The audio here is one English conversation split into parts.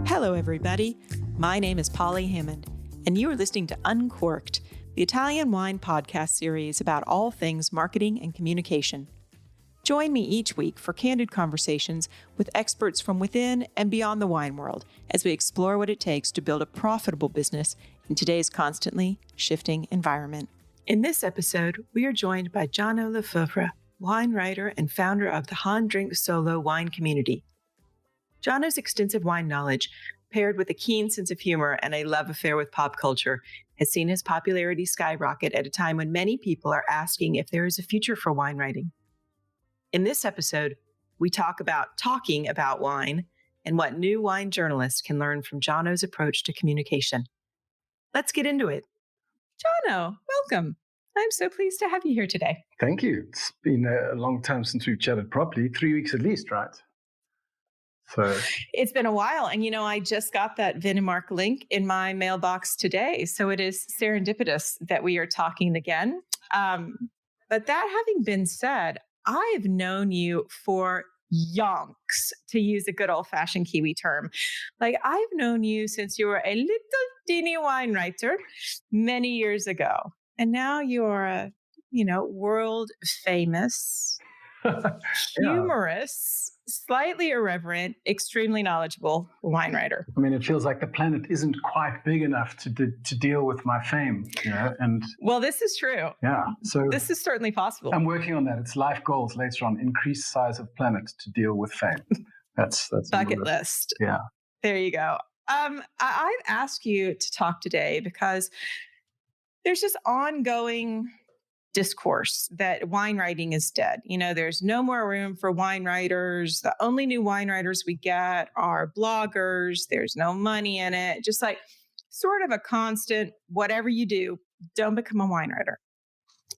Hello, everybody. My name is Polly Hammond, and you are listening to Uncorked, the Italian wine podcast series about all things marketing and communication. Join me each week for candid conversations with experts from within and beyond the wine world as we explore what it takes to build a profitable business in today's constantly shifting environment. In this episode, we are joined by Jono Le Feuvre, wine writer and founder of the Han Drink Solo wine community. Jono's extensive wine knowledge, paired with a keen sense of humor and a love affair with pop culture, has seen his popularity skyrocket at a time when many people are asking if there is a future for wine writing. In this episode, we talk about talking about wine and what new wine journalists can learn from Jono's approach to communication. Let's get into it. Jono, welcome. I'm so pleased to have you here today. Thank you. It's been a long time since we've chatted properly, 3 weeks at least, right? So it's been a while. And, I just got that Vinimark link in my mailbox today. So it is serendipitous that we are talking again. But that having been said, I've known you for yonks, to use a good old-fashioned Kiwi term. Like, I've known you since you were a little teeny wine writer many years ago. And now you're a, world famous, humorous, slightly irreverent, extremely knowledgeable wine writer. I mean, it feels like the planet isn't quite big enough to deal with my fame, and well, this is true. Yeah, so this is certainly possible. I'm working on that. It's life goals later on: increase size of planet to deal with fame. That's bucket list. Yeah, there you go. I've asked you to talk today because there's this ongoing discourse that wine writing is dead. There's no more room for wine writers. The only new wine writers we get are bloggers. There's no money in it. Just like sort of a constant, whatever you do, don't become a wine writer.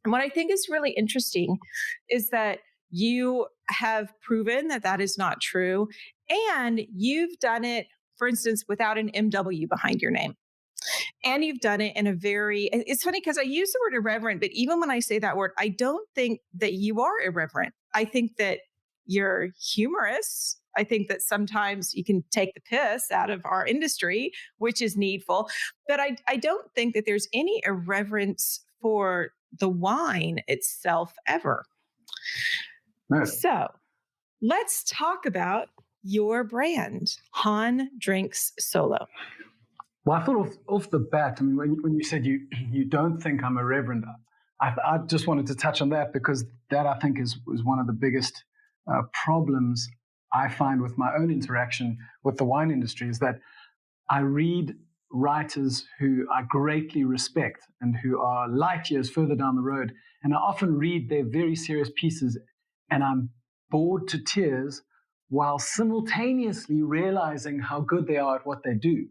And what I think is really interesting is that you have proven that that is not true. And you've done it, for instance, without an MW behind your name. And you've done it in it's funny because I use the word irreverent, but even when I say that word, I don't think that you are irreverent. I think that you're humorous. I think that sometimes you can take the piss out of our industry, which is needful. But I don't think that there's any irreverence for the wine itself ever. No. So let's talk about your brand, Han Drinks Solo. Well, I thought off the bat, I mean, when you said you don't think I'm irreverent, I just wanted to touch on that because that I think is one of the biggest problems I find with my own interaction with the wine industry is that I read writers who I greatly respect and who are light years further down the road, and I often read their very serious pieces and I'm bored to tears while simultaneously realizing how good they are at what they do.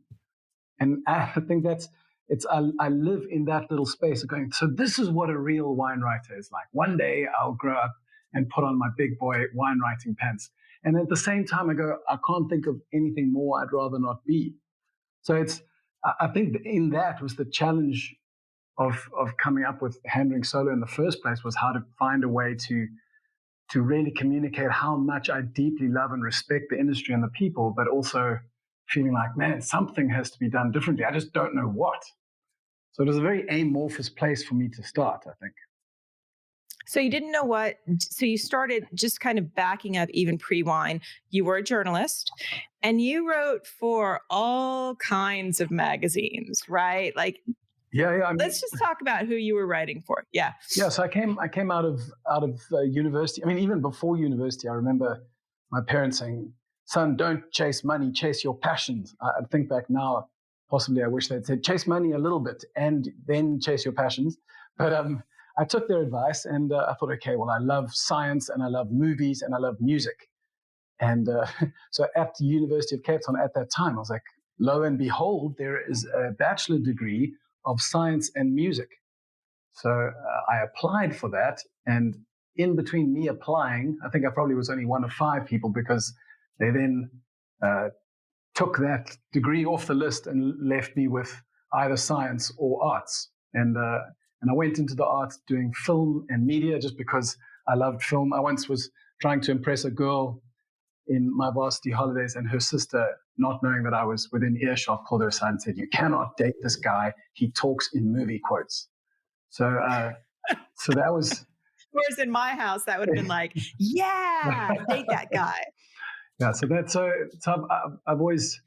And I think I live in that little space of going, so this is what a real wine writer is like. One day I'll grow up and put on my big boy wine writing pants. And at the same time, I go, I can't think of anything more I'd rather not be. So I think in that was the challenge of coming up with Han Drink Solo in the first place, was how to find a way to really communicate how much I deeply love and respect the industry and the people, but also feeling like, man, something has to be done differently. I just don't know what. So it was a very amorphous place for me to start, I think. So you didn't know what, so you started just kind of backing up even pre-wine. You were a journalist and you wrote for all kinds of magazines, right? Like, yeah. Let's just talk about who you were writing for. Yeah. Yeah. So I came out of university. I mean, even before university, I remember my parents saying, son, don't chase money, chase your passions. I think back now, possibly I wish they'd said, chase money a little bit and then chase your passions. But I took their advice and I thought, okay, well, I love science and I love movies and I love music. And so at the University of Cape Town at that time, I was like, lo and behold, there is a bachelor degree of science and music. So I applied for that. And in between me applying, I think I probably was only one of 5 people because they then took that degree off the list and left me with either science or arts. And I went into the arts doing film and media just because I loved film. I once was trying to impress a girl in my varsity holidays, and her sister, not knowing that I was within earshot, pulled her aside and said, "You cannot date this guy. He talks in movie quotes." So that was. Whereas in my house, that would have been like, yeah, date that guy. Yeah, so I've always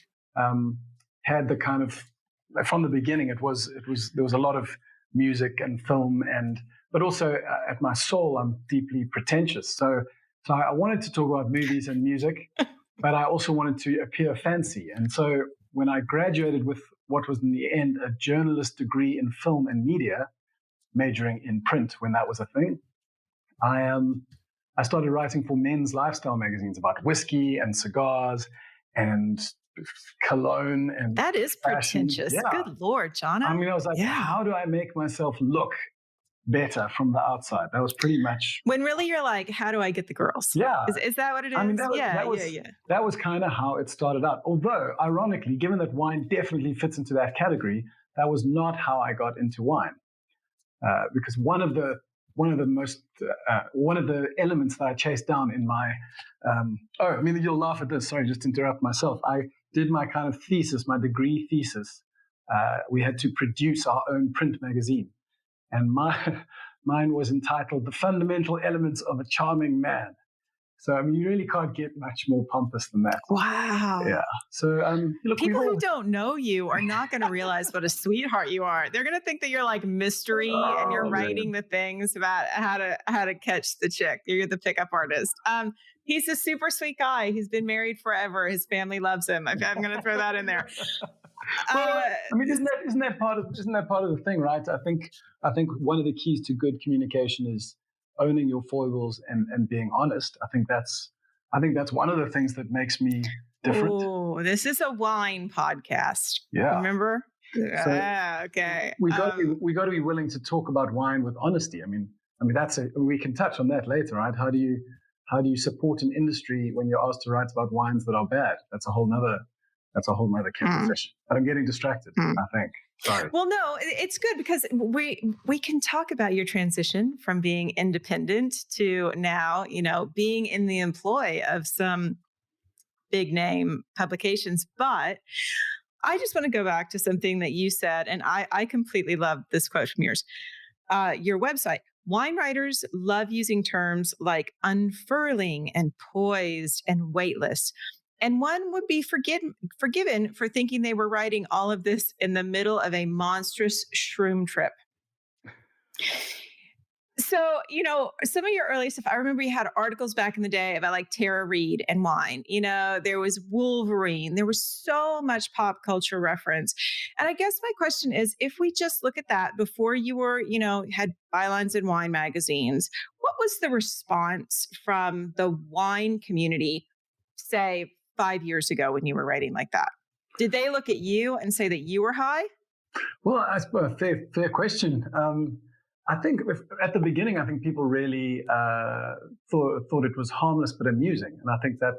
had the kind of, from the beginning, there was a lot of music and film, but also at my soul, I'm deeply pretentious. So I wanted to talk about movies and music, but I also wanted to appear fancy. And so when I graduated with what was in the end a journalist degree in film and media, majoring in print when that was a thing, I started writing for men's lifestyle magazines about whiskey and cigars and cologne and that is fashion. Pretentious. Yeah. Good Lord, Jono. I mean, I was like, how do I make myself look better from the outside? That was pretty much when really you're like, how do I get the girls? Yeah. Is that what it is? I mean, that was kind of how it started out. Although, ironically, given that wine definitely fits into that category, that was not how I got into wine. Because one of the elements that I chased down in my you'll laugh at this. Sorry, just to interrupt myself. I did my kind of thesis, my degree thesis. We had to produce our own print magazine, and mine was entitled "The Fundamental Elements of a Charming Man." So, I mean, you really can't get much more pompous than that. Wow. Yeah. So, look, people who don't know you are not going to realize what a sweetheart you are. They're going to think that you're like mystery and you're writing the things about how to catch the chick. You're the pickup artist. He's a super sweet guy. He's been married forever. His family loves him. I'm going to throw that in there. Well, I mean, isn't that part of the thing, right? I think one of the keys to good communication is owning your foibles and being honest. I think that's one of the things that makes me different. Oh, this is a wine podcast. Yeah. Remember? So okay. We got to be willing to talk about wine with honesty. I mean we can touch on that later, right? How do you support an industry when you're asked to write about wines that are bad? That's a whole nother kettle of fish. But I'm getting distracted, I think. Sorry. Well, no, it's good because we can talk about your transition from being independent to now, being in the employ of some big name publications. But I just want to go back to something that you said, and I completely love this quote from yours. Your website. Wine writers love using terms like unfurling and poised and weightless. And one would be forgiven for thinking they were writing all of this in the middle of a monstrous shroom trip. So, some of your early stuff, I remember you had articles back in the day about like Tara Reid and wine. There was Wolverine. There was so much pop culture reference. And I guess my question is, if we just look at that before you were, had bylines in wine magazines, what was the response from the wine community, say, 5 years ago when you were writing like that? Did they look at you and say that you were high? Well, I suppose fair question. I think at the beginning, I think people really thought it was harmless but amusing, and I think that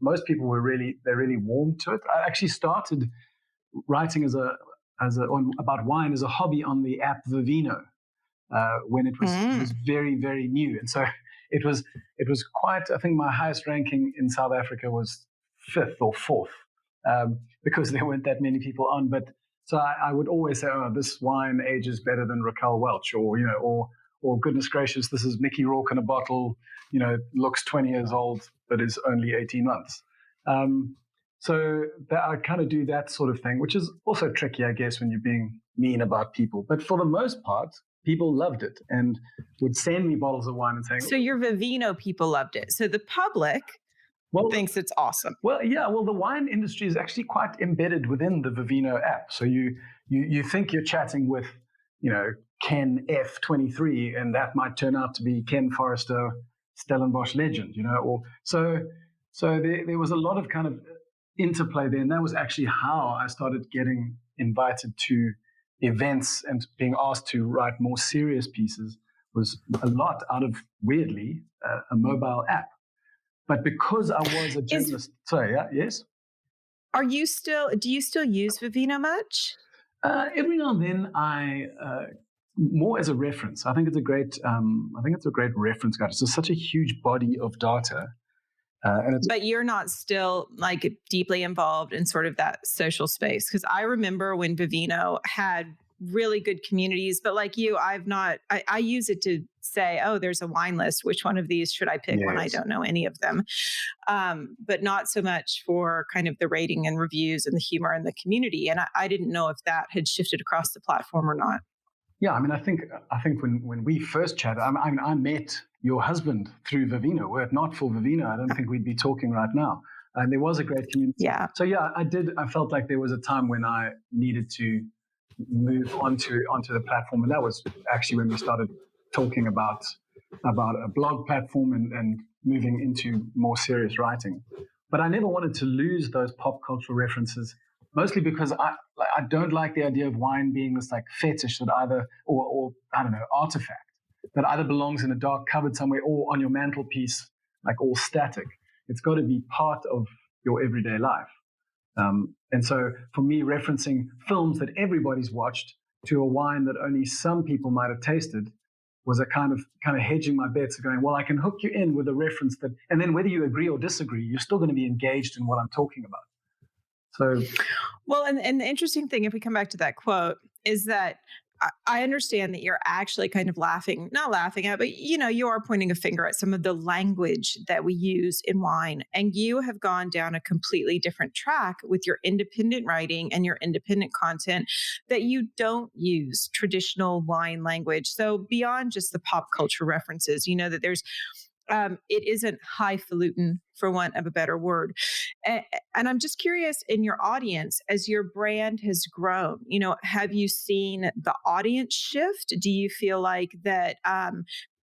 most people they really warmed to it. I actually started writing about wine as a hobby on the app Vivino when it was very, very new, and so it was quite. I think my highest ranking in South Africa was 5th or 4th because there weren't that many people on, but. So I would always say, "Oh, this wine ages better than Raquel Welch," or "Goodness gracious, this is Mickey Rourke in a bottle. Looks 20 years old but is only 18 months." So that I kind of do that sort of thing, which is also tricky, I guess, when you're being mean about people. But for the most part, people loved it and would send me bottles of wine and saying. So your Vivino people loved it. So the public. Thinks it's awesome. Well, yeah. Well, the wine industry is actually quite embedded within the Vivino app. So you think you're chatting with, Ken F23, and that might turn out to be Ken Forrester, Stellenbosch legend, or so there was a lot of kind of interplay there, and that was actually how I started getting invited to events and being asked to write more serious pieces. Was a lot out of, weirdly, a mobile app. But because I was a journalist, yes. Do you still use Vivino much? Every now and then I more as a reference. I think it's a great reference guide. It's just such a huge body of data. But you're not still like deeply involved in sort of that social space. Because I remember when Vivino had really good communities, but like you, I use it to say, oh, there's a wine list. Which one of these should I pick when I don't know any of them? But not so much for kind of the rating and reviews and the humor and the community. And I didn't know if that had shifted across the platform or not. Yeah, I mean, I think when we first chatted, I met your husband through Vivino. Were it not for Vivino, I don't think we'd be talking right now. And there was a great community. Yeah. So yeah, I felt like there was a time when I needed to move onto the platform, and that was actually when we started talking about a blog platform and moving into more serious writing. But I never wanted to lose those pop cultural references. Mostly because I don't like the idea of wine being this like fetish that either, or I don't know, artifact that either belongs in a dark cupboard somewhere or on your mantelpiece, like all static. It's got to be part of your everyday life. And so for me, referencing films that everybody's watched to a wine that only some people might have tasted was a kind of hedging my bets, going, well, I can hook you in with a reference that, and then whether you agree or disagree, you're still going to be engaged in what I'm talking about. So, well, and the interesting thing, if we come back to that quote, is that I understand that you're actually kind of not laughing at, but you are pointing a finger at some of the language that we use in wine. And you have gone down a completely different track with your independent writing and your independent content, that you don't use traditional wine language. So beyond just the pop culture references, that there's it isn't highfalutin, for want of a better word. And I'm just curious, in your audience, as your brand has grown, have you seen the audience shift? Do you feel like that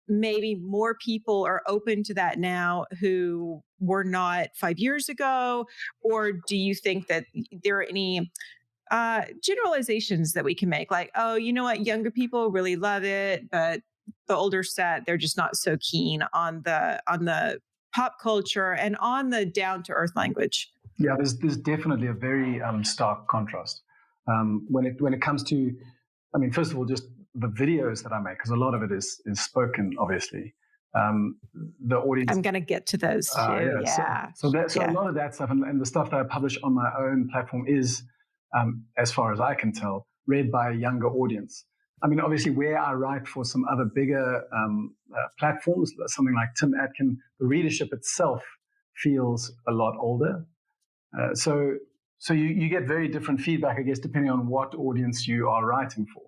maybe more people are open to that now who were not 5 years ago? Or do you think that there are any generalizations that we can make? Like, oh, you know what? Younger people really love it, but the older set, they're just not so keen on the pop culture and on the down to earth language. Yeah, there's definitely a very stark contrast when it comes to, I mean, first of all, just the videos that I make, because a lot of it is spoken, obviously. The audience. I'm going to get to those too. Yeah. So a lot of that stuff and the stuff that I publish on my own platform is, as far as I can tell, read by a younger audience. I mean, obviously, where I write for some other bigger platforms, something like Tim Atkin, the readership itself feels a lot older. So you get very different feedback, I guess, depending on what audience you are writing for.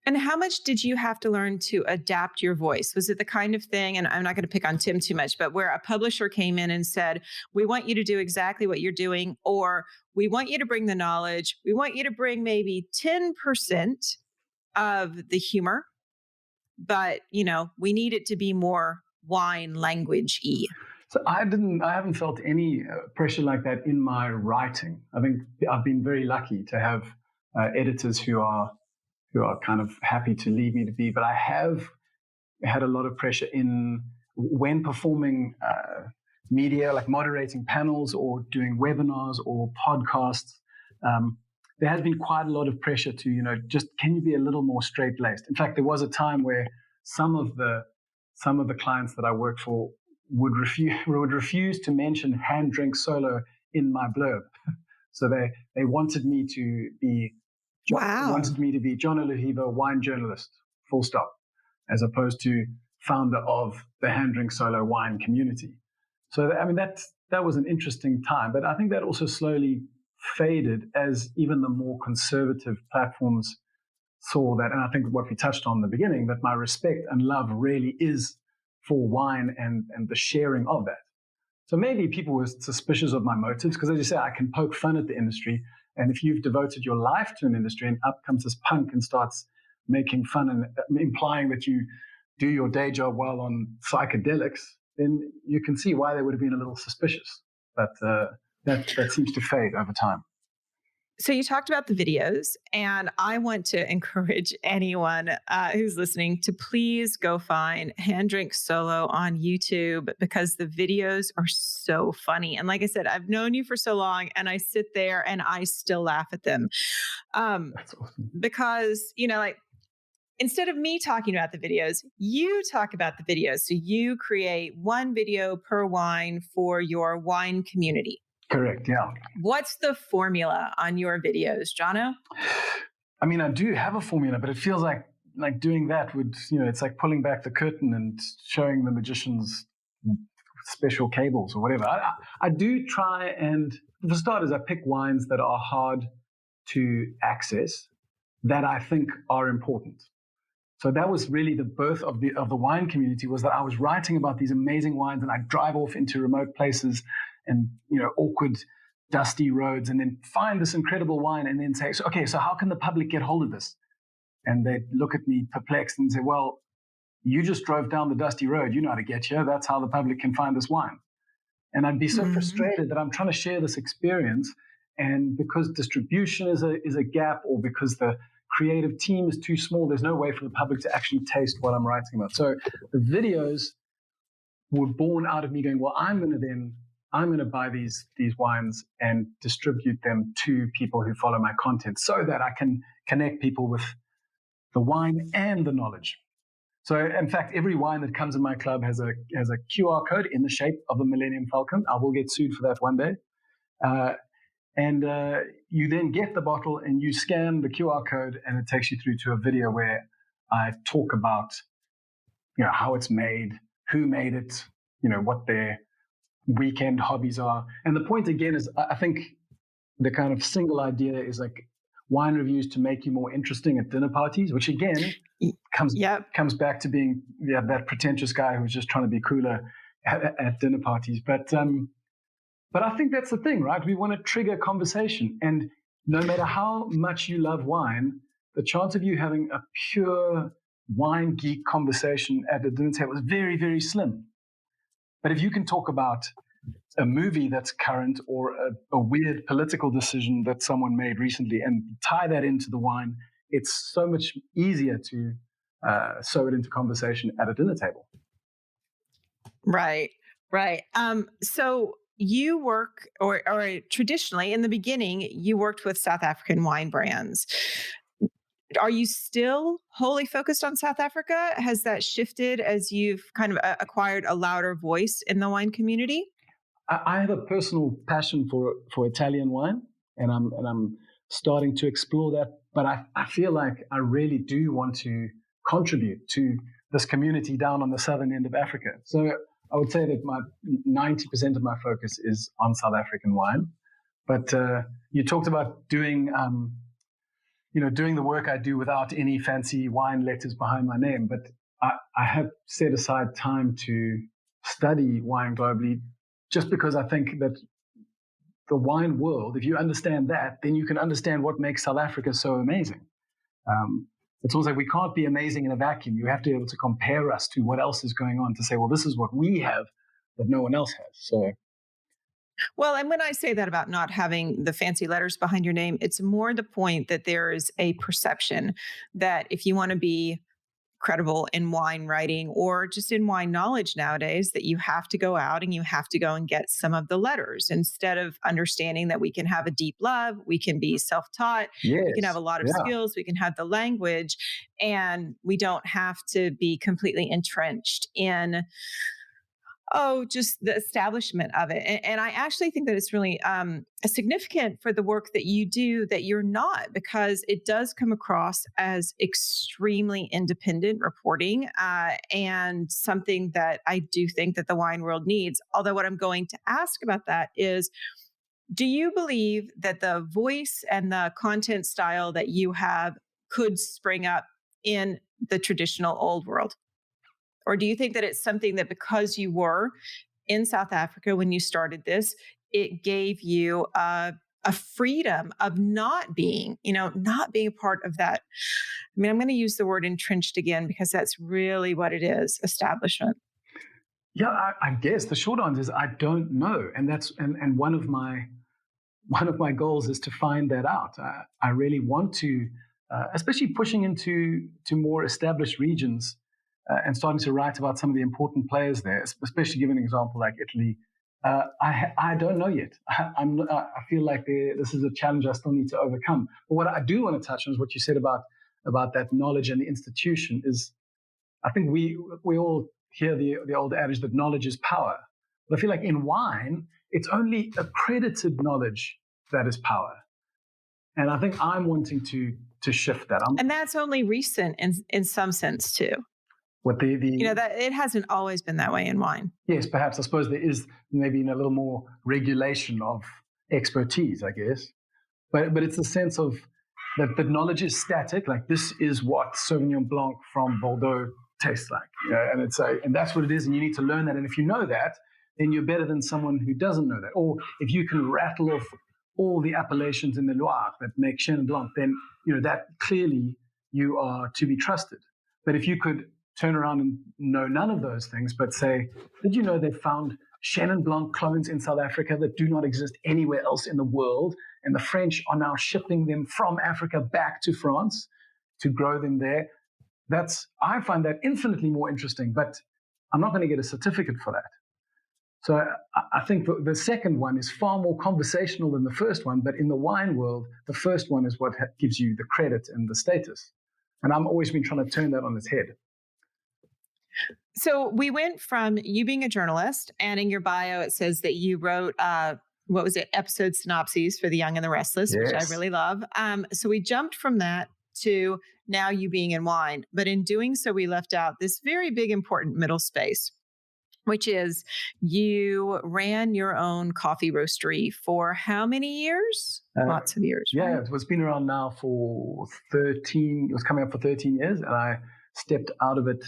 And how much did you have to learn to adapt your voice? Was it the kind of thing, and I'm not going to pick on Tim too much, but where a publisher came in and said, we want you to do exactly what you're doing, or we want you to bring the knowledge, we want you to bring maybe 10% of the humor, but we need it to be more wine language-y? So I haven't felt any pressure like that in my writing. I think I've been very lucky to have editors who are kind of happy to leave me to be, but I have had a lot of pressure when performing media, like moderating panels or doing webinars or podcasts. There has been quite a lot of pressure to, just can you be a little more straight-laced? In fact, there was a time where some of the clients that I worked for would refuse to mention hand drink solo in my blurb. So they wanted me to be wanted me to be Jono Le Feuvre, wine journalist, full stop, as opposed to founder of the hand drink solo wine community. So I mean that was an interesting time, but I think that also slowly faded as even the more conservative platforms saw that. And I think what we touched on in the beginning, that my respect and love really is for wine and the sharing of that. So maybe people were suspicious of my motives because, as you say, I can poke fun at the industry. And if you've devoted your life to an industry and up comes this punk and starts making fun and implying that you do your day job while on psychedelics, then you can see why they would have been a little suspicious. But that seems to fade over time. So you talked about the videos, and I want to encourage anyone who's listening to please go find Hand Drink Solo on YouTube, because the videos are so funny. And like I said, I've known you for so long, and I sit there and I still laugh at them. That's awesome. Because, instead of me talking about the videos, you talk about the videos. So you create one video per wine for your wine community. Correct. Yeah. What's the formula on your videos, Jono? I mean, I do have a formula, but it feels like doing that would, it's like pulling back the curtain and showing the magicians special cables or whatever. I do try, and for starters, I pick wines that are hard to access that I think are important. So that was really the birth of the wine community, was that I was writing about these amazing wines, and I'd drive off into remote places and awkward, dusty roads, and then find this incredible wine, and then say, so how can the public get hold of this? And they'd look at me perplexed and say, well, you just drove down the dusty road. You know how to get here. That's how the public can find this wine. And I'd be so frustrated that I'm trying to share this experience, and because distribution is a gap, or because the creative team is too small, there's no way for the public to actually taste what I'm writing about. So the videos were born out of me going, well, I'm going to buy these wines and distribute them to people who follow my content, so that I can connect people with the wine and the knowledge. So, in fact, every wine that comes in my club has a QR code in the shape of a Millennium Falcon. I will get sued for that one day. And you then get the bottle and you scan the QR code, and it takes you through to a video where I talk about, how it's made, who made it, what their weekend hobbies are. And the point again is, I think the kind of single idea is like wine reviews to make you more interesting at dinner parties, which again comes back to being that pretentious guy who's just trying to be cooler at dinner parties. But I think that's the thing, right? We want to trigger conversation. And no matter how much you love wine, the chance of you having a pure wine geek conversation at the dinner table is very, very slim. But if you can talk about a movie that's current, or a weird political decision that someone made recently, and tie that into the wine, it's so much easier to sew it into conversation at a dinner table. Right. So you work, or traditionally in the beginning, you worked with South African wine brands. Are you still wholly focused on South Africa? Has that shifted as you've kind of acquired a louder voice in the wine community? I have a personal passion for Italian wine, and I'm starting to explore that. But I feel like I really do want to contribute to this community down on the southern end of Africa. So I would say that my 90% of my focus is on South African wine. But you talked about doing the work I do without any fancy wine letters behind my name. But I have set aside time to study wine globally, just because I think that the wine world, if you understand that, then you can understand what makes South Africa so amazing. It's almost like we can't be amazing in a vacuum. You have to be able to compare us to what else is going on to say, well, this is what we have that no one else has. So, well, and when I say that about not having the fancy letters behind your name, it's more the point that there is a perception that if you want to be credible in wine writing, or just in wine knowledge nowadays, that you have to go out and you have to go and get some of the letters, instead of understanding that we can have a deep love, we can be self-taught, we can have a lot of skills, we can have the language, and we don't have to be completely entrenched in just the establishment of it. And I actually think that it's really significant for the work that you do that you're not, because it does come across as extremely independent reporting, and something that I do think that the wine world needs. Although what I'm going to ask about that is, do you believe that the voice and the content style that you have could spring up in the traditional old world? Or do you think that it's something that, because you were in South Africa when you started this, it gave you a freedom of not being a part of that? I mean, I'm going to use the word entrenched again, because that's really what it is, establishment. Yeah, I guess the short answer is I don't know. And that's and one of my goals is to find that out. I really want to, especially pushing into more established regions, and starting to write about some of the important players there, especially given an example like Italy. I don't know yet. I feel like this is a challenge I still need to overcome. But what I do want to touch on is what you said about about that knowledge and the institution is, I think we all hear the old adage that knowledge is power. But I feel like in wine, it's only accredited knowledge that is power. And I think I'm wanting to shift that. And that's only recent in some sense too. What that it hasn't always been that way in wine. Yes, perhaps. I suppose there is maybe a little more regulation of expertise, I guess. But it's a sense of that the knowledge is static. Like, this is what Sauvignon Blanc from Bordeaux tastes like, and that's what it is. And you need to learn that. And if you know that, then you're better than someone who doesn't know that. Or if you can rattle off all the appellations in the Loire that make Chenin Blanc, then that clearly you are to be trusted. But if you could turn around and know none of those things, but say, did you know they found Chenin Blanc clones in South Africa that do not exist anywhere else in the world, and the French are now shipping them from Africa back to France to grow them there? I find that infinitely more interesting, but I'm not going to get a certificate for that. So I think the second one is far more conversational than the first one, but in the wine world, the first one is what gives you the credit and the status. And I've always been trying to turn that on its head. So we went from you being a journalist, and in your bio, it says that you wrote, episode synopses for The Young and the Restless, yes, which I really love. So we jumped from that to now you being in wine. But in doing so, we left out this very big, important middle space, which is you ran your own coffee roastery for how many years? Lots of years. Yeah, right? it's been around now for 13, it was coming up for 13 years. And I stepped out of it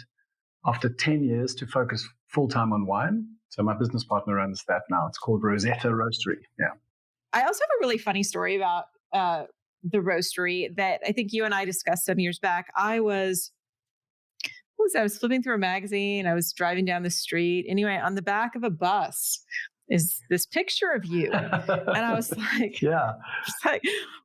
after 10 years to focus full-time on wine. So my business partner runs that now. It's called Rosetta Roastery. Yeah. I also have a really funny story about the roastery that I think you and I discussed some years back. I was flipping through a magazine. I was driving down the street. Anyway, on the back of a bus is this picture of you. And I was like,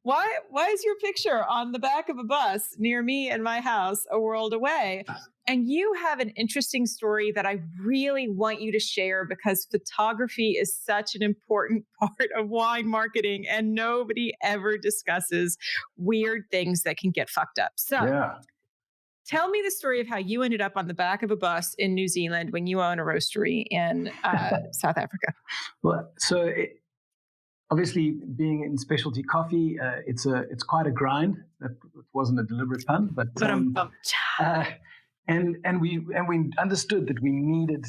why is your picture on the back of a bus near me and my house a world away? And you have an interesting story that I really want you to share, because photography is such an important part of wine marketing, and nobody ever discusses weird things that can get fucked up. So tell me the story of how you ended up on the back of a bus in New Zealand when you own a roastery in South Africa. Well, so obviously, being in specialty coffee, it's quite a grind. It wasn't a deliberate pun, but and we understood that we needed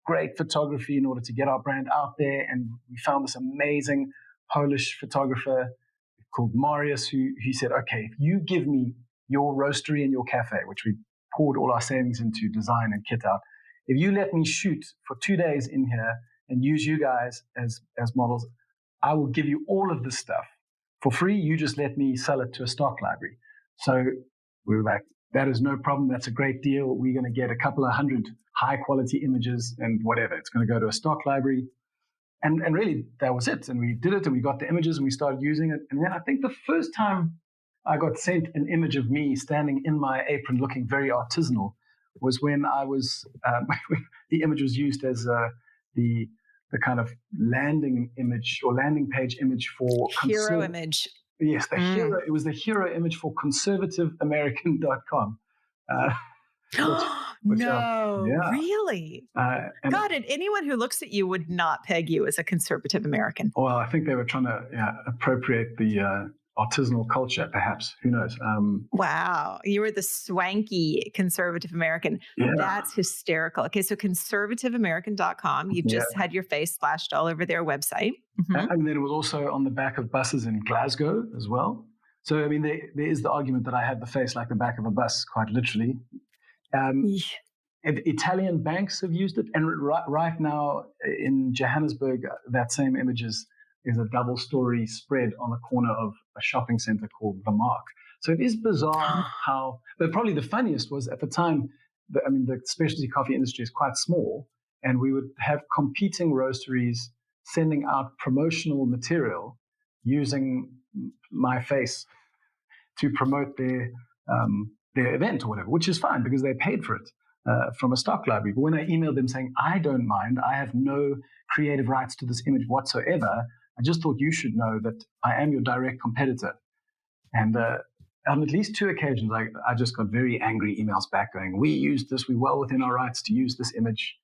great photography in order to get our brand out there. And we found this amazing Polish photographer called Marius, who said, "Okay, if you give me your roastery and your cafe," which we poured all our savings into design and kit out, "if you let me shoot for 2 days in here and use you guys as models, I will give you all of this stuff for free. You just let me sell it to a stock library." So we were like, that is no problem. That's a great deal. We're going to get a couple of 100 high quality images and whatever. It's going to go to a stock library. And really, that was it. And we did it, and we got the images, and we started using it. And then I think the first time I got sent an image of me standing in my apron looking very artisanal was when I was, the image was used as the kind of landing image or landing page image for hero image. Yes, hero. It was the hero image for conservativeamerican.com. Really? God, and anyone who looks at you would not peg you as a conservative American. Well, I think they were trying to appropriate the artisanal culture, perhaps. Who knows? Wow. You were the swanky conservative American. Yeah. That's hysterical. Okay, so conservativeamerican.com. You've just had your face splashed all over their website. Mm-hmm. And then it was also on the back of buses in Glasgow as well. So, I mean, there is the argument that I had the face like the back of a bus, quite literally. Italian banks have used it. And right now in Johannesburg, that same image is a double-story spread on the corner of a shopping center called The Mark. So it is bizarre how, but probably the funniest was at the time, the specialty coffee industry is quite small, and we would have competing roasteries sending out promotional material using my face to promote their event or whatever, which is fine because they paid for it from a stock library. But when I emailed them saying, I don't mind, I have no creative rights to this image whatsoever, I just thought you should know that I am your direct competitor. And on at least 2 occasions, I just got very angry emails back going, we used this, we're well within our rights to use this image.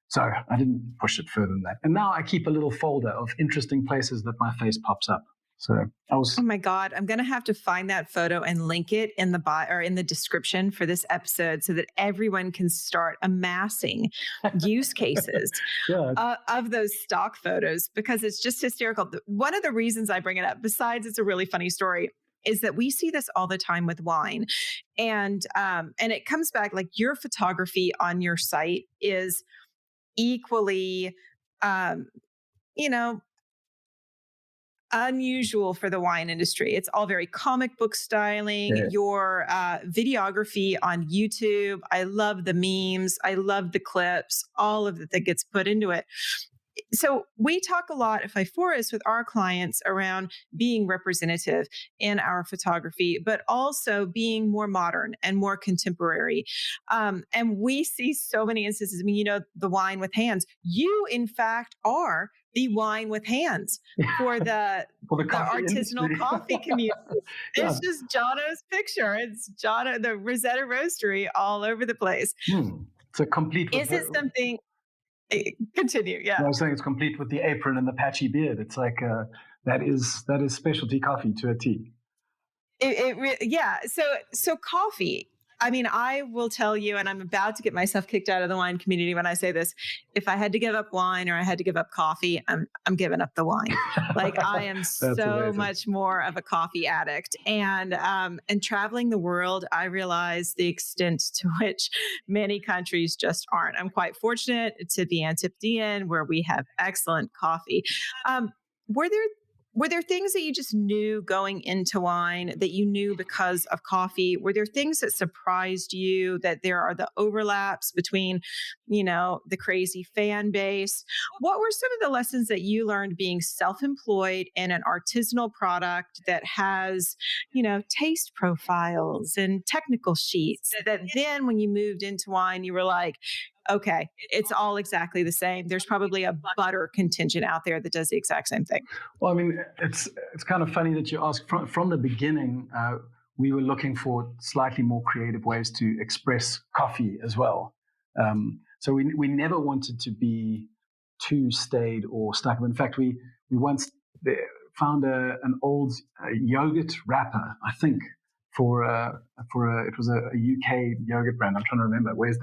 So I didn't push it further than that. And now I keep a little folder of interesting places that my face pops up. So Oh my God, I'm going to have to find that photo and link it in the bio or in the description for this episode so that everyone can start amassing use cases of those stock photos, because it's just hysterical. One of the reasons I bring it up, besides it's a really funny story, is that we see this all the time with wine. And it comes back like your photography on your site is equally, unusual for the wine industry. It's all very comic book styling. Yeah. Your videography on YouTube, I love the memes. I love the clips, all of it that gets put into it. So we talk a lot at Phyphorus with our clients around being representative in our photography, but also being more modern and more contemporary. And we see so many instances. I mean, the wine with hands. You, in fact, are the wine with hands for the artisanal coffee community. It's just Jono's picture. It's Jono, the Rosetta Roastery, all over the place. It's a complete. Is it something? Continue. Yeah. I was saying it's complete with the apron and the patchy beard. It's like that is specialty coffee to a T. Yeah. So coffee. I mean, I will tell you, and I'm about to get myself kicked out of the wine community when I say this. If I had to give up wine or I had to give up coffee, I'm giving up the wine. Like I am so much more of a coffee addict. And traveling the world, I realize the extent to which many countries just aren't. I'm quite fortunate to be Antipodean, where we have excellent coffee. Were there things that you just knew going into wine that you knew because of coffee? Were there things that surprised you, that there are the overlaps between, the crazy fan base? What were some of the lessons that you learned being self-employed in an artisanal product that has, taste profiles and technical sheets that then when you moved into wine, you were like, okay, it's all exactly the same. There's probably a butter contingent out there that does the exact same thing. Well, I mean, it's kind of funny that you ask. From the beginning, we were looking for slightly more creative ways to express coffee as well. So we never wanted to be too staid or stuck. In fact, we once found an old yogurt wrapper, I think, for it was a UK yogurt brand. I'm trying to remember. Whereas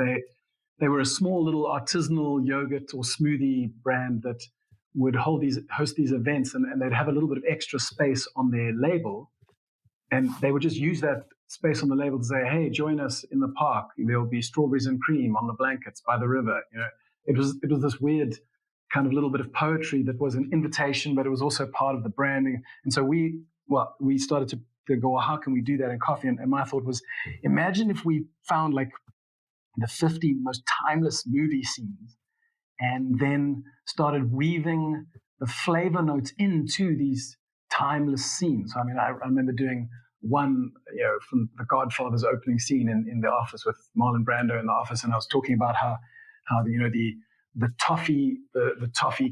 they were a small little artisanal yogurt or smoothie brand that would host these events, and they'd have a little bit of extra space on their label, and they would just use that space on the label to say, "Hey, join us in the park. There'll be strawberries and cream on the blankets by the river." It was this weird kind of little bit of poetry that was an invitation, but it was also part of the branding. And so we started to go, well, how can we do that in coffee? And my thought was, imagine if we found like the 50 most timeless movie scenes and then started weaving the flavor notes into these timeless scenes. So, I mean, I remember doing one, from The Godfather's opening scene in the office with Marlon Brando in the office, and I was talking about how the toffee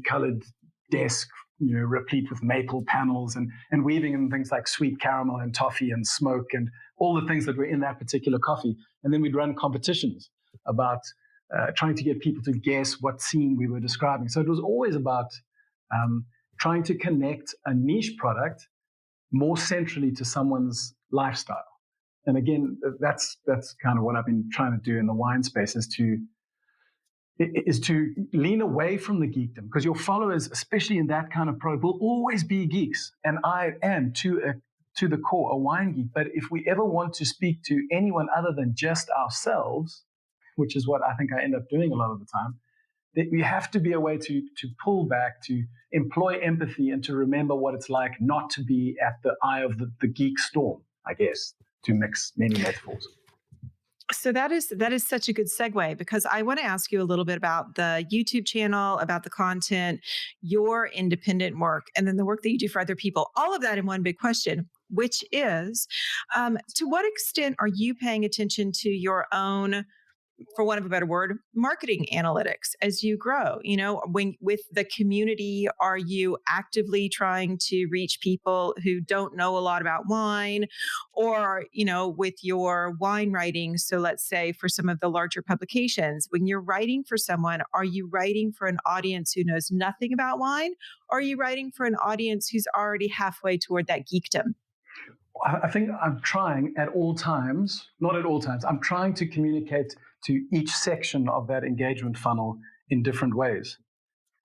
colored desk, replete with maple panels and weaving in things like sweet caramel and toffee and smoke and all the things that were in that particular coffee. And then we'd run competitions about trying to get people to guess what scene we were describing. So it was always about trying to connect a niche product more centrally to someone's lifestyle. And again, that's kind of what I've been trying to do in the wine space, is to lean away from the geekdom, because your followers, especially in that kind of product, will always be geeks. And I am to the core a wine geek. But if we ever want to speak to anyone other than just ourselves, which is what I think I end up doing a lot of the time, that we have to be a way to pull back, to employ empathy, and to remember what it's like not to be at the eye of the geek storm, I guess, to mix many metaphors. So that is such a good segue, because I want to ask you a little bit about the YouTube channel, about the content, your independent work, and then the work that you do for other people. All of that in one big question, which is, to what extent are you paying attention to your own for want of a better word, marketing analytics as you grow? When with the community, are you actively trying to reach people who don't know a lot about wine? Or, with your wine writing, so let's say for some of the larger publications, when you're writing for someone, are you writing for an audience who knows nothing about wine? Or are you writing for an audience who's already halfway toward that geekdom? I think I'm trying at all times, not at all times, I'm trying to communicate to each section of that engagement funnel in different ways.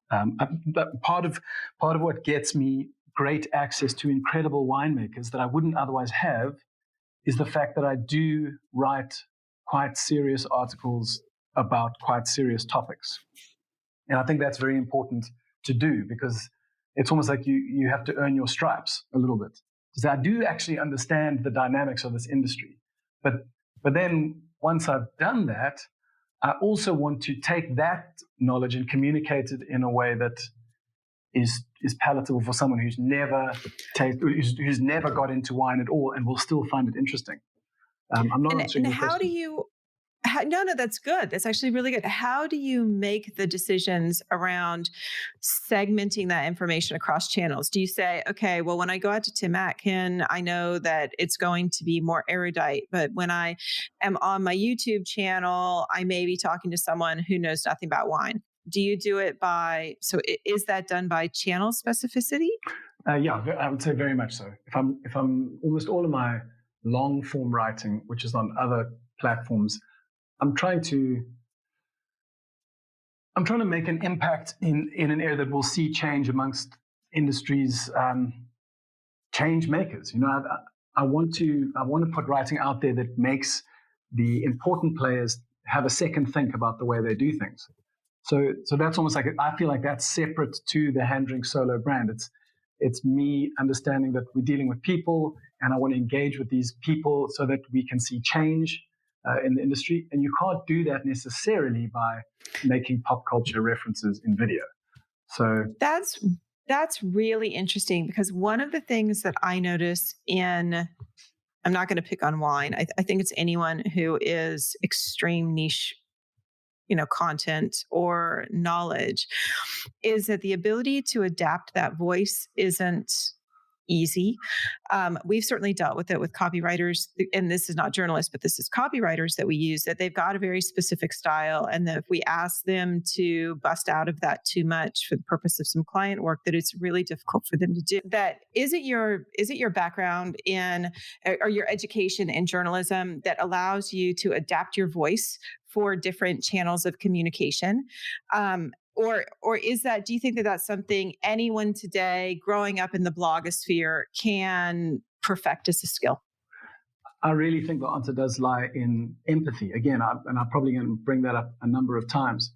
But part of what gets me great access to incredible winemakers that I wouldn't otherwise have is the fact that I do write quite serious articles about quite serious topics. And I think that's very important to do, because it's almost like you have to earn your stripes a little bit. Because I do actually understand the dynamics of this industry. But then once I've done that, I also want to take that knowledge and communicate it in a way that is palatable for someone who's never got into wine at all and will still find it interesting. I'm not answering your How do question. you no, that's good. That's actually really good. How do you make the decisions around segmenting that information across channels? Do you say, okay, well, when I go out to Tim Atkin, I know that it's going to be more erudite, but when I am on my YouTube channel, I may be talking to someone who knows nothing about wine. Do you do it is that done by channel specificity? Yeah, I would say very much so. If I'm almost all of my long form writing, which is on other platforms, I'm trying to make an impact in an area that will see change amongst industries, change makers. I want to put writing out there that makes the important players have a second think about the way they do things. So that's almost like, I feel like that's separate to the Hand Drink Solo brand. It's me understanding that we're dealing with people, and I want to engage with these people so that we can see change in the industry. And you can't do that necessarily by making pop culture references in video. So that's really interesting, because one of the things that I notice I'm not going to pick on wine. I think it's anyone who is extreme niche, content or knowledge, is that the ability to adapt that voice isn't easy. We've certainly dealt with it with copywriters, and this is not journalists, but this is copywriters that we use, that they've got a very specific style. And that if we ask them to bust out of that too much for the purpose of some client work, that it's really difficult for them to do that. Is it your background or your education in journalism that allows you to adapt your voice for different channels of communication? Or is that, do you think that that's something anyone today growing up in the blogosphere can perfect as a skill? I really think the answer does lie in empathy. Again, and I'm probably going to bring that up a number of times.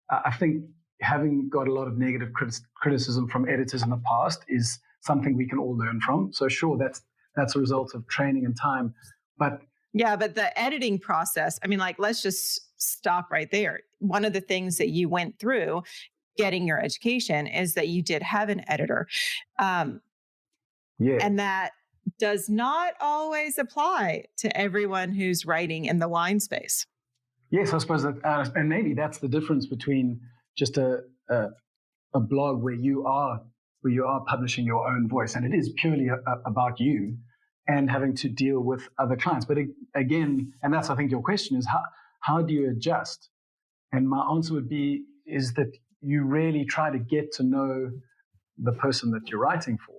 I think having got a lot of negative criticism from editors in the past is something we can all learn from. So sure, that's a result of training and time. But the editing process, let's just stop right there. One of the things that you went through getting your education is that you did have an editor. And that does not always apply to everyone who's writing in the wine space. Yes, I suppose that, and maybe that's the difference between just a blog where you are publishing your own voice, and it is purely about you, and having to deal with other clients. But again, and that's, I think, your question is, how do you adjust? And my answer is that you really try to get to know the person that you're writing for.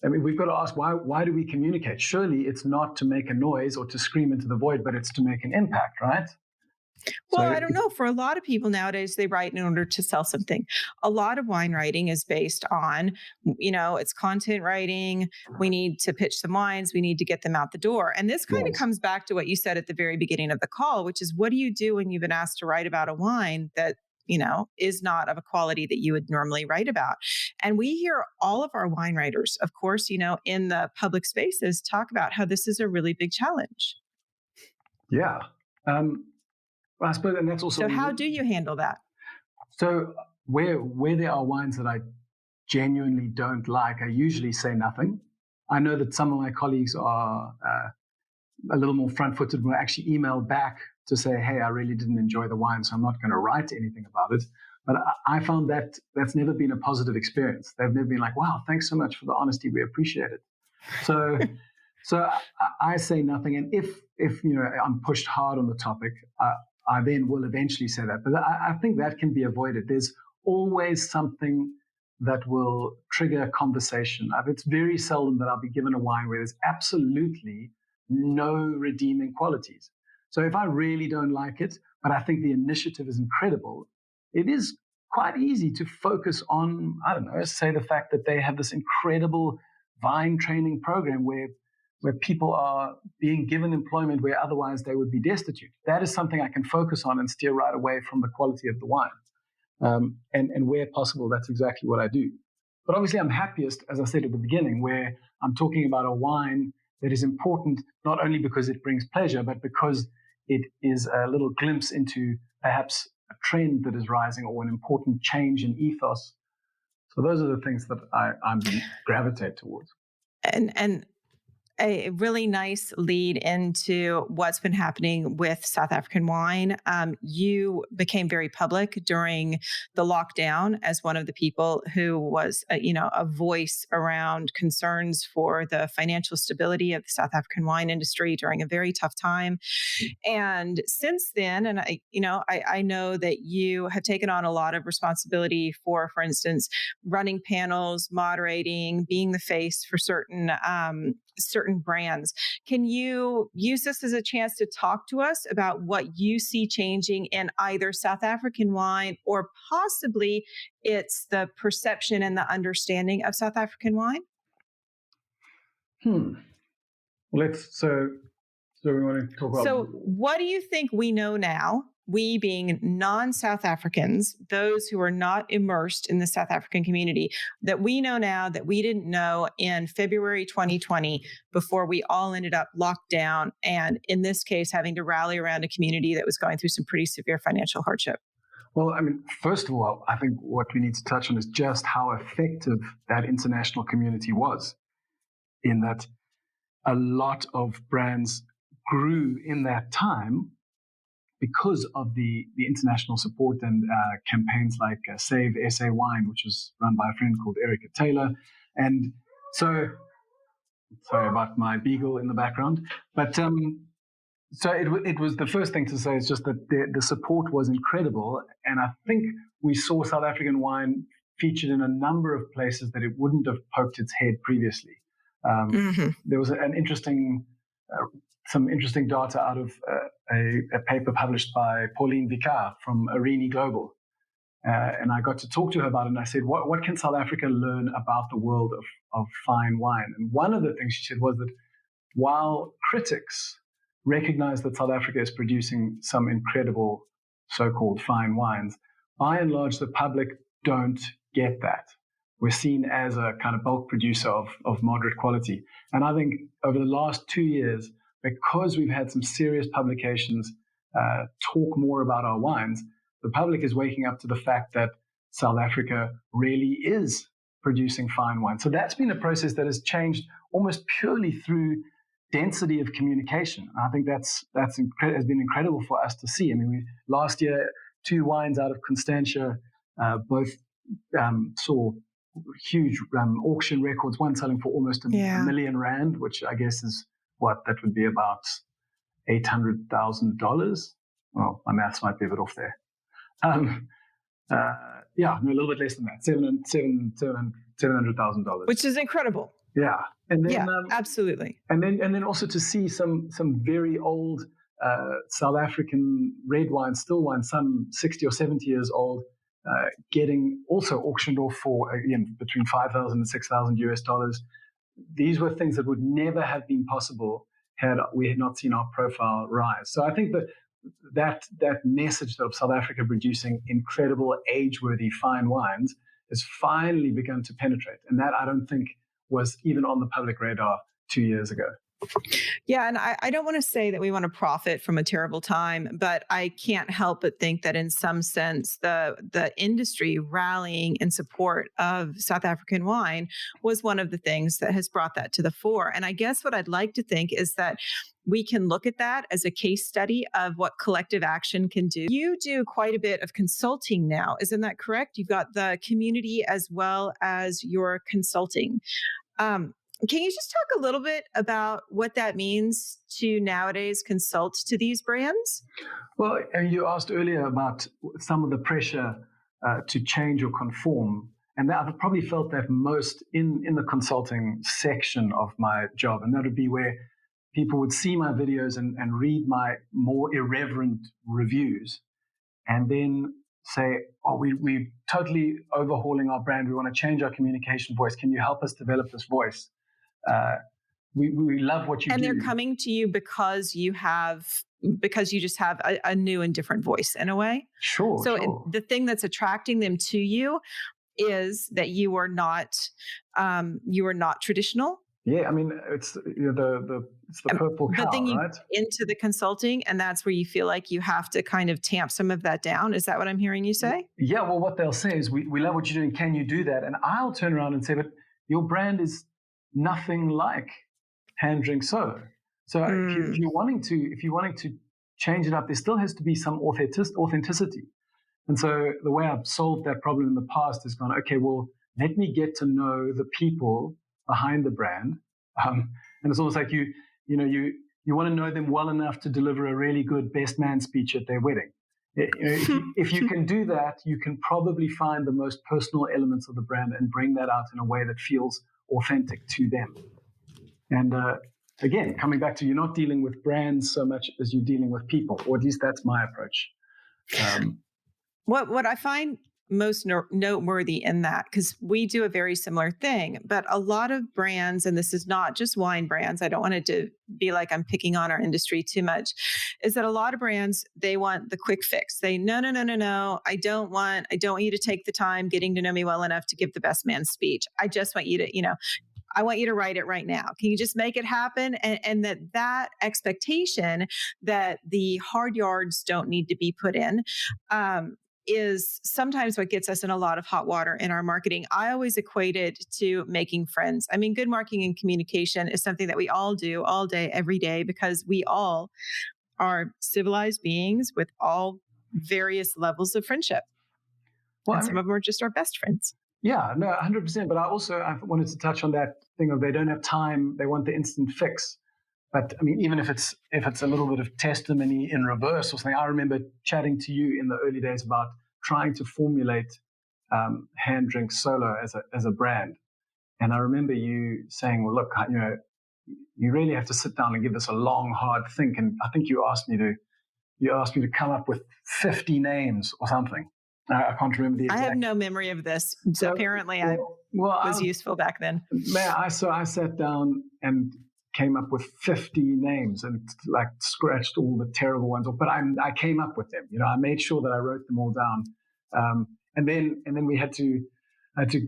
We've got to ask, why do we communicate? Surely it's not to make a noise or to scream into the void, but it's to make an impact, right? Well, I don't know. For a lot of people nowadays, they write in order to sell something. A lot of wine writing is based on, it's content writing. We need to pitch some wines. We need to get them out the door. And this kind of comes back to what you said at the very beginning of the call, which is, what do you do when you've been asked to write about a wine that, is not of a quality that you would normally write about? And we hear all of our wine writers, of course, in the public spaces, talk about how this is a really big challenge. Yeah. I suppose, and that's also. So how do you handle that? So where there are wines that I genuinely don't like, I usually say nothing. I know that some of my colleagues are a little more front-footed, will actually email back to say, hey, I really didn't enjoy the wine, so I'm not going to write anything about it. But I found that that's never been a positive experience. They've never been like, wow, thanks so much for the honesty. We appreciate it. So I say nothing. And if I'm pushed hard on the topic, I then will eventually say that. But I think that can be avoided. There's always something that will trigger a conversation. It's very seldom that I'll be given a wine where there's absolutely no redeeming qualities. So if I really don't like it, but I think the initiative is incredible, it is quite easy to focus on, I don't know, say the fact that they have this incredible vine training program where people are being given employment where otherwise they would be destitute. That is something I can focus on and steer right away from the quality of the wine. And where possible, that's exactly what I do. But obviously I'm happiest, as I said at the beginning, where I'm talking about a wine that is important, not only because it brings pleasure, but because it is a little glimpse into perhaps a trend that is rising or an important change in ethos. So those are the things that I gravitate towards. And a really nice lead into what's been happening with South African wine. You became very public during the lockdown as one of the people who was, a voice around concerns for the financial stability of the South African wine industry during a very tough time. And since then, and I know that you have taken on a lot of responsibility for instance, running panels, moderating, being the face for certain brands. Can you use this as a chance to talk to us about what you see changing in either South African wine or possibly it's the perception and the understanding of South African wine? So we want to talk about... So what do you think we know now, we being non-South Africans, those who are not immersed in the South African community, that we know now that we didn't know in February 2020 before we all ended up locked down and, in this case, having to rally around a community that was going through some pretty severe financial hardship? Well, I mean, first of all, I think what we need to touch on is just how effective that international community was, in that a lot of brands grew in that time because of the international support and campaigns like Save SA Wine, which was run by a friend called Erica Taylor. And so, sorry about my beagle in the background, but so it was, the first thing to say is just that the support was incredible. And I think we saw South African wine featured in a number of places that it wouldn't have poked its head previously. There was some interesting data out of a paper published by Pauline Vicard from Arini Global. And I got to talk to her about it, and I said, what can South Africa learn about the world of fine wine? And one of the things she said was that while critics recognize that South Africa is producing some incredible so-called fine wines, by and large, the public don't get that. We're seen as a kind of bulk producer of moderate quality. And I think over the last 2 years, because we've had some serious publications talk more about our wines, the public is waking up to the fact that South Africa really is producing fine wine. So that's been a process that has changed almost purely through density of communication. And I think that's has been incredible for us to see. I mean, last year, 2 wines out of Constantia both saw huge auction records, one selling for almost a million rand, which I guess is that would be about $800,000. Well, my maths might be a bit off there. A little bit less than that, $700,000, which is incredible. Yeah, and then absolutely. And then also to see some very old South African red wine, still wine, some 60 or 70 years old, getting also auctioned off for between $5,000 and $6,000. These were things that would never have been possible had we had not seen our profile rise. So I think that message of South Africa producing incredible, age-worthy, fine wines has finally begun to penetrate. And that I don't think was even on the public radar 2 years ago. Yeah, and I don't want to say that we want to profit from a terrible time, but I can't help but think that in some sense, the industry rallying in support of South African wine was one of the things that has brought that to the fore. And I guess what I'd like to think is that we can look at that as a case study of what collective action can do. You do quite a bit of consulting now, isn't that correct? You've got the community as well as your consulting. Um, can you just talk a little bit about what that means to nowadays consult to these brands? Well, and you asked earlier about some of the pressure to change or conform. And that, I've probably felt that most in the consulting section of my job. And that would be where people would see my videos and read my more irreverent reviews and then say, oh, we're totally overhauling our brand. We want to change our communication voice. Can you help us develop this voice? We love what you and do. And they're coming to you because you just have a new and different voice in a way. Sure. So the thing that's attracting them to you is that you are not traditional. Yeah, I mean, it's the purple cow, but then you right? Get into the consulting, and that's where you feel like you have to kind of tamp some of that down. Is that what I'm hearing you say? Yeah, well, what they'll say is, we love what you're doing. Can you do that? And I'll turn around and say, but your brand is nothing like Hand Drink Solo. So if you're wanting to change it up, there still has to be some authenticity. And so the way I've solved that problem in the past is gone, okay, well, let me get to know the people behind the brand. And it's almost like you want to know them well enough to deliver a really good best man speech at their wedding. If you can do that, you can probably find the most personal elements of the brand and bring that out in a way that feels authentic to them. And again, coming back to, you're not dealing with brands so much as you're dealing with people, or at least that's my approach. What I find most noteworthy in that, because we do a very similar thing, but a lot of brands, and this is not just wine brands, I don't want it to be like I'm picking on our industry too much, is that a lot of brands, they want the quick fix. They, no, I don't want you to take the time getting to know me well enough to give the best man speech. I just want you to, I want you to write it right now. Can you just make it happen? And that expectation that the hard yards don't need to be put in, is sometimes what gets us in a lot of hot water in our marketing. I always equate it to making friends. I mean, good marketing and communication is something that we all do all day, every day, because we all are civilized beings with all various levels of friendship. Well, and some of them are just our best friends. Yeah, no, 100%. But I wanted to touch on that thing of, they don't have time, they want the instant fix. But I mean, even if it's a little bit of testimony in reverse or something, I remember chatting to you in the early days about trying to formulate Hand Drink Solo as a brand. And I remember you saying, well, look, you really have to sit down and give this a long, hard think. And I think you asked me to come up with 50 names or something. I can't remember the exact. I have no memory of this. So apparently I was useful back then. Man, I sat down and came up with 50 names and like scratched all the terrible ones off. But I came up with them. I made sure that I wrote them all down. And then we had to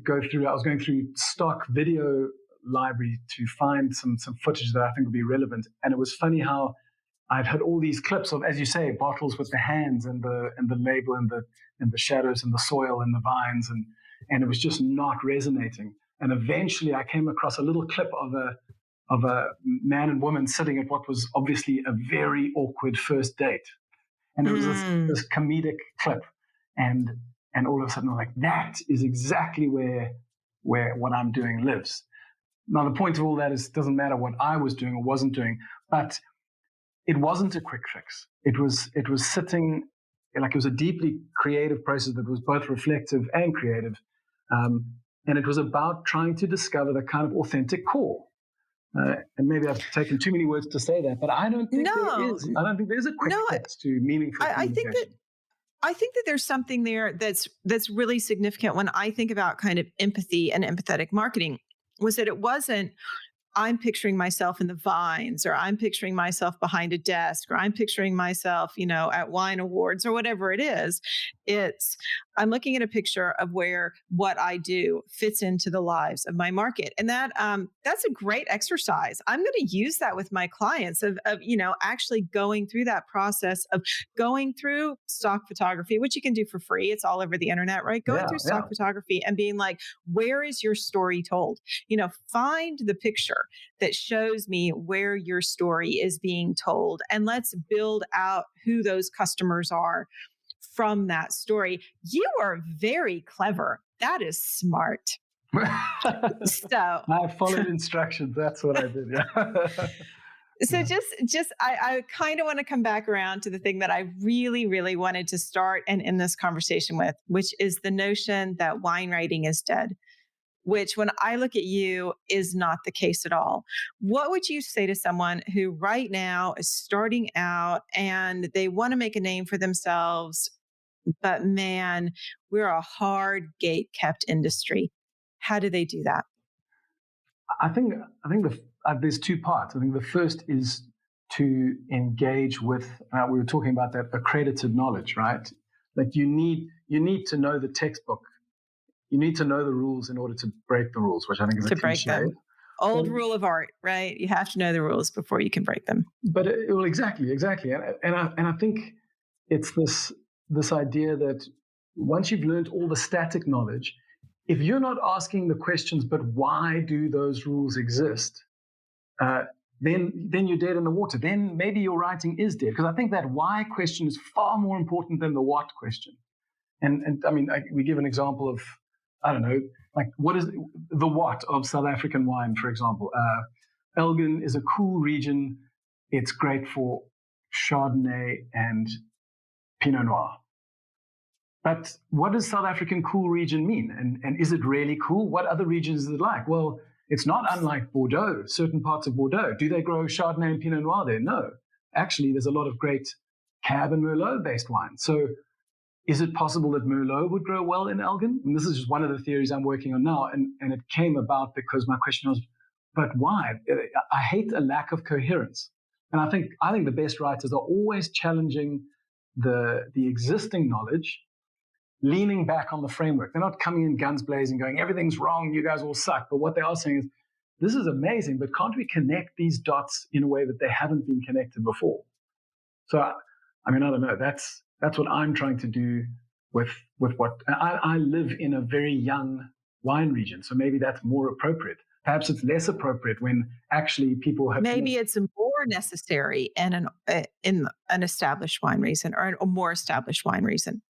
go through. I was going through stock video library to find some footage that I think would be relevant. And it was funny how I'd had all these clips of, as you say, bottles with the hands and the label and the shadows and the soil and the vines, and it was just not resonating. And eventually I came across a little clip of a man and woman sitting at what was obviously a very awkward first date. And it was this comedic clip. And all of a sudden I'm like, that is exactly where what I'm doing lives. Now, the point of all that is, it doesn't matter what I was doing or wasn't doing, but it wasn't a quick fix. It was sitting, like, it was a deeply creative process that was both reflective and creative. And it was about trying to discover the kind of authentic core. And maybe I've taken too many words to say that, but I don't think there is a quick fix to meaningful communication. I think that there's something there that's really significant when I think about kind of empathy and empathetic marketing, was that it wasn't, I'm picturing myself in the vines, or I'm picturing myself behind a desk, or I'm picturing myself, at wine awards or whatever it is. It's, I'm looking at a picture of where what I do fits into the lives of my market. And that's a great exercise. I'm going to use that with my clients of actually going through that process of going through stock photography, which you can do for free. It's all over the internet, right? Going through stock photography and being like, where is your story told? Find the picture that shows me where your story is being told. And let's build out who those customers are from that story. You are very clever. That is smart. So I followed instructions. That's what I did. Yeah. So I kind of want to come back around to the thing that I really, really wanted to start and end this conversation with, which is the notion that wine writing is dead, which when I look at you is not the case at all. What would you say to someone who right now is starting out and they want to make a name for themselves, but man, we're a hard gate-kept industry. How do they do that? I think there's two parts. I think the first is to engage with, we were talking about that accredited knowledge, right? Like you need to know the textbook. You need to know the rules in order to break the rues, which I think is a cliche. Break them. Old rule of art, right? You have to know the rules before you can break them. But exactly. And I think it's this idea that once you've learned all the static knowledge, if you're not asking the questions, but why do those rules exist, then you're dead in the water. Then maybe your writing is dead. Because I think that why question is far more important than the what question. And I mean, we give an example of, I don't know, like what is the what of South African wine, for example. Elgin is a cool region. It's great for Chardonnay and Pinot Noir. But what does South African cool region mean? And is it really cool? What other regions is it like? Well, it's not unlike Bordeaux, certain parts of Bordeaux. Do they grow Chardonnay and Pinot Noir there? No. Actually, there's a lot of great Cab and Merlot-based wine. So is it possible that Merlot would grow well in Elgin? And this is just one of the theories I'm working on now. And it came about because my question was, but why? I hate a lack of coherence. And I think the best writers are always challenging the existing knowledge, leaning back on the framework. They're not coming in guns blazing, going, everything's wrong, you guys all suck. But what they are saying is, this is amazing, but can't we connect these dots in a way that they haven't been connected before? So, I mean, I don't know. That's what I'm trying to do with what I live in a very young wine region. So maybe that's more appropriate. Perhaps it's less appropriate when actually people have. Maybe it's more necessary in an established wine region or a more established wine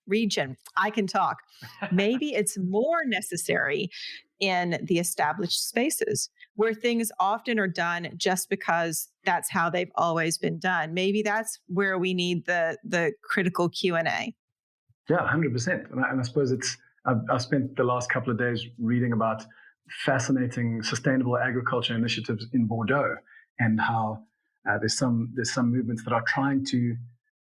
region. I can talk. Maybe it's more necessary in the established spaces where things often are done just because that's how they've always been done. Maybe that's where we need the critical Q&A. Yeah, 100%. And I suppose I've spent the last couple of days reading about fascinating sustainable agriculture initiatives in Bordeaux and how there's some movements that are trying to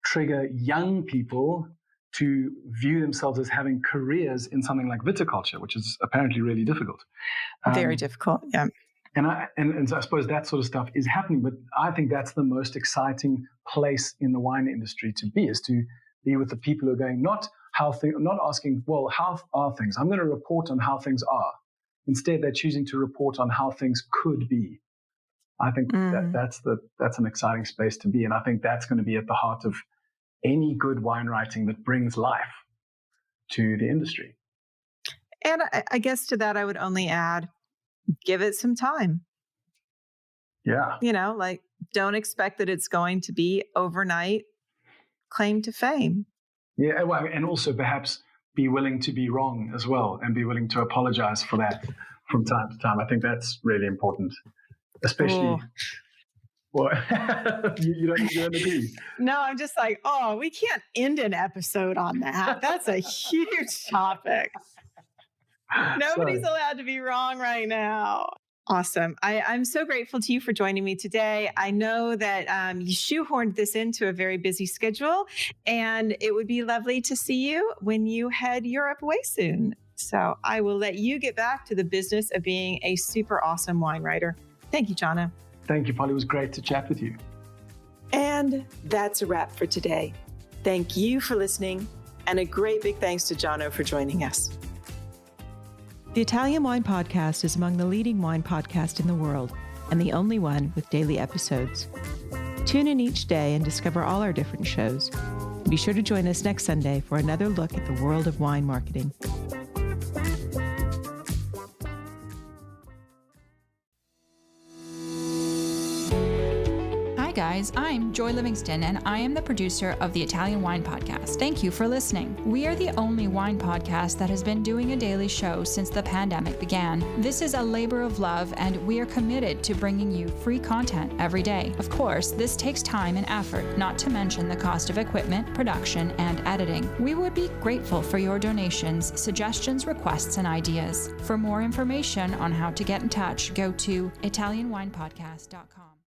trigger young people to view themselves as having careers in something like viticulture, which is apparently really difficult. Very difficult, yeah. And so I suppose that sort of stuff is happening, but I think that's the most exciting place in the wine industry to be, is to be with the people who are going, not asking, well, how are things? I'm going to report on how things are. Instead, they're choosing to report on how things could be. I think that's an exciting space to be. And I think that's going to be at the heart of any good wine writing that brings life to the industry. And I guess to that, I would only add, give it some time. Yeah. Like, don't expect that it's going to be overnight claim to fame. Yeah. Well, and also perhaps be willing to be wrong as well and be willing to apologize for that from time to time. I think that's really important, especially. What? you don't agree? No, I'm just like, we can't end an episode on that. That's a huge topic. Nobody's allowed to be wrong right now. Awesome. I'm so grateful to you for joining me today. I know that you shoehorned this into a very busy schedule, and it would be lovely to see you when you head Europe away soon. So I will let you get back to the business of being a super awesome wine writer. Thank you, Jono. Thank you, Polly. It was great to chat with you. And that's a wrap for today. Thank you for listening. And a great big thanks to Jono for joining us. The Italian Wine Podcast is among the leading wine podcasts in the world and the only one with daily episodes. Tune in each day and discover all our different shows. Be sure to join us next Sunday for another look at the world of wine marketing. Hi guys, I'm Joy Livingston and I am the producer of the Italian Wine Podcast. Thank you for listening. We are the only wine podcast that has been doing a daily show since the pandemic began. This is a labor of love and we are committed to bringing you free content every day. Of course, this takes time and effort, not to mention the cost of equipment, production, and editing. We would be grateful for your donations, suggestions, requests, and ideas. For more information on how to get in touch, go to ItalianWinePodcast.com.